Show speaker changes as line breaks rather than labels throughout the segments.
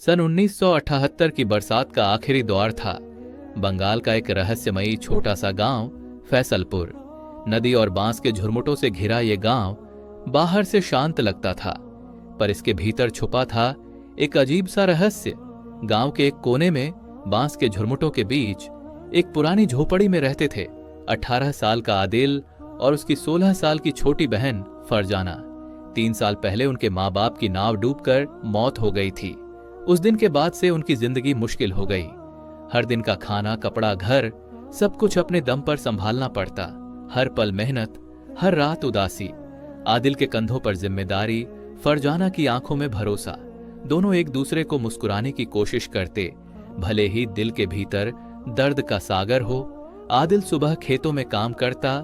सन 1978 की बरसात का आखिरी दौर था। बंगाल का एक रहस्यमयी छोटा सा गांव फैसलपुर। नदी और बांस के झुरमुटों से घिरा ये गांव बाहर से शांत लगता था, पर इसके भीतर छुपा था एक अजीब सा रहस्य। गांव के एक कोने में बांस के झुरमुटों के बीच एक पुरानी झोपड़ी में रहते थे 18 साल का आदिल और उसकी 16 साल की छोटी बहन फरजाना। 3 साल पहले उनके माँ बाप की नाव डूबकर मौत हो गई थी। उस दिन के बाद से उनकी जिंदगी मुश्किल हो गई। हर दिन का खाना, कपड़ा, घर सब कुछ अपने दम पर संभालना पड़ता। हर पल मेहनत, हर रात उदासी। आदिल के कंधों पर जिम्मेदारी, फरजाना की आंखों में भरोसा। दोनों एक दूसरे को मुस्कुराने की कोशिश करते, भले ही दिल के भीतर दर्द का सागर हो। आदिल सुबह खेतों में काम करता,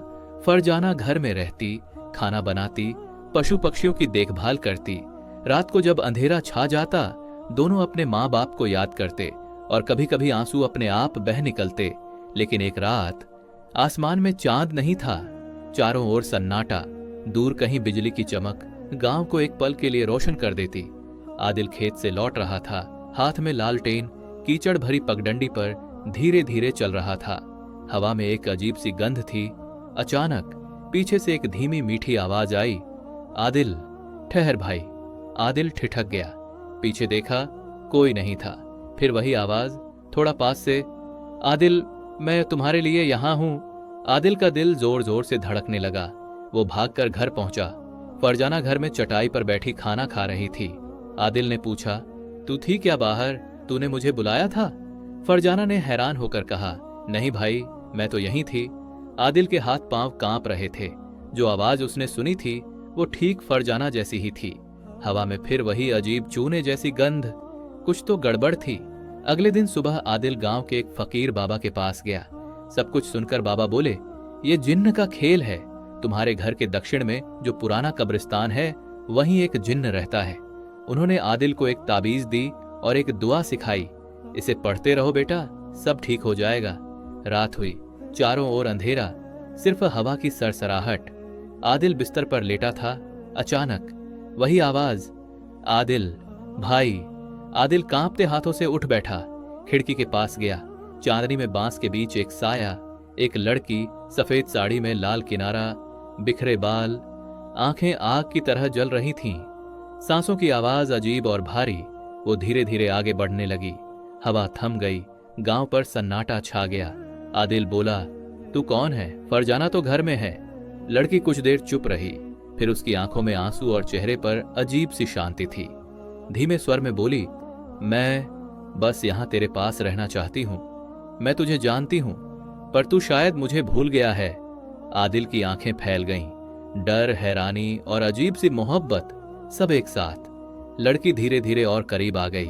फरजाना घर में रहती, खाना बनाती, पशु पक्षियों की देखभाल करती। रात को जब अंधेरा छा जाता, दोनों अपने माँ बाप को याद करते और कभी कभी आंसू अपने आप बह निकलते। लेकिन एक रात आसमान में चांद नहीं था, चारों ओर सन्नाटा। दूर कहीं बिजली की चमक गांव को एक पल के लिए रोशन कर देती। आदिल खेत से लौट रहा था, हाथ में लालटेन, कीचड़ भरी पगडंडी पर धीरे धीरे चल रहा था। हवा में एक अजीब सी गंध थी। अचानक पीछे से एक धीमी मीठी आवाज आई, आदिल ठहर भाई। आदिल ठिठक गया, पीछे देखा, कोई नहीं था। फिर वही आवाज थोड़ा पास से, आदिल मैं तुम्हारे लिए यहां हूं। आदिल का दिल जोर जोर से धड़कने लगा। वो भागकर घर पहुंचा। फरजाना घर में चटाई पर बैठी खाना खा रही थी। आदिल ने पूछा, तू थी क्या बाहर? तूने मुझे बुलाया था? फरजाना ने हैरान होकर कहा, नहीं भाई, मैं तो यहीं थी। आदिल के हाथ पांव कांप रहे थे। जो आवाज उसने सुनी थी वो ठीक फरजाना जैसी ही थी। हवा में फिर वही अजीब चूने जैसी गंध। कुछ तो गड़बड़ थी। अगले दिन सुबह आदिल गांव के एक फकीर बाबा के पास गया। सब कुछ सुनकर बाबा बोले, ये जिन्न का खेल है। तुम्हारे घर के दक्षिण में जो पुराना कब्रिस्तान है वहीं एक जिन्न रहता है। उन्होंने आदिल को एक ताबीज दी और एक दुआ सिखाई, इसे पढ़ते रहो बेटा, सब ठीक हो जाएगा। रात हुई, चारों ओर अंधेरा, सिर्फ हवा की सरसराहट। आदिल बिस्तर पर लेटा था। अचानक वही आवाज, आदिल भाई। आदिल कांपते हाथों से उठ बैठा, खिड़की के पास गया। चांदनी में बांस के बीच एक साया, एक लड़की, सफेद साड़ी में लाल किनारा, बिखरे बाल, आंखें आग की तरह जल रही थीं। सांसों की आवाज अजीब और भारी। वो धीरे धीरे आगे बढ़ने लगी। हवा थम गई, गांव पर सन्नाटा छा गया। आदिल बोला, तू कौन है? फरजाना तो घर में है। लड़की कुछ देर चुप रही, फिर उसकी आंखों में आंसू और चेहरे पर अजीब सी शांति थी। धीमे स्वर में बोली, मैं बस यहां तेरे पास रहना चाहती हूं। मैं तुझे जानती हूं, पर तू शायद मुझे भूल गया है। आदिल की आंखें फैल गईं, डर, हैरानी और अजीब सी मोहब्बत सब एक साथ। लड़की धीरे धीरे और करीब आ गई।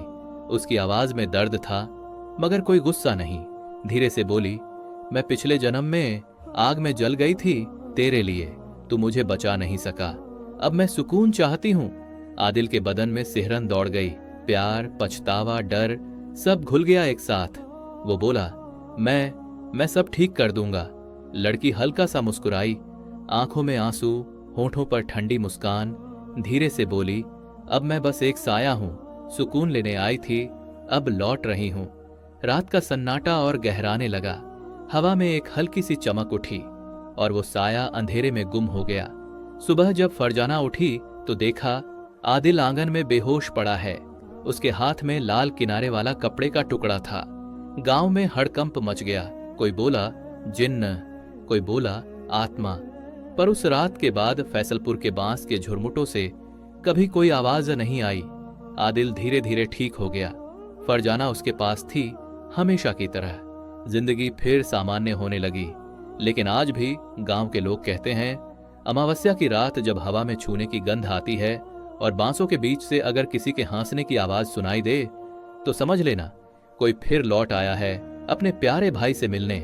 उसकी आवाज में दर्द था, मगर कोई गुस्सा नहीं। धीरे से बोली, मैं पिछले जन्म में आग में जल गई थी तेरे लिए। तू मुझे बचा नहीं सका। अब मैं सुकून चाहती हूं। आदिल के बदन में सिहरन दौड़ गई। प्यार, पछतावा, डर सब घुल गया एक साथ। वो बोला, मैं सब ठीक कर दूंगा। लड़की हल्का सा मुस्कुराई, आंखों में आंसू, होठों पर ठंडी मुस्कान। धीरे से बोली, अब मैं बस एक साया हूं, सुकून लेने आई थी, अब लौट रही हूं। रात का सन्नाटा और गहराने लगा। हवा में एक हल्की सी चमक उठी और वो साया अंधेरे में गुम हो गया। सुबह जब फरजाना उठी तो देखा आदिल आंगन में बेहोश पड़ा है। उसके हाथ में लाल किनारे वाला कपड़े का टुकड़ा था। गांव में हड़कंप मच गया। कोई बोला जिन्न, कोई बोला आत्मा। पर उस रात के बाद फैसलपुर के बांस के झुरमुटों से कभी कोई आवाज नहीं आई। आदिल धीरे धीरे ठीक हो गया। फरजाना उसके पास थी, हमेशा की तरह। जिंदगी फिर सामान्य होने लगी। लेकिन आज भी गांव के लोग कहते हैं, अमावस्या की रात जब हवा में छूने की गंध आती है और बांसों के बीच से अगर किसी के हंसने की आवाज सुनाई दे, तो समझ लेना कोई फिर लौट आया है अपने प्यारे भाई से मिलने।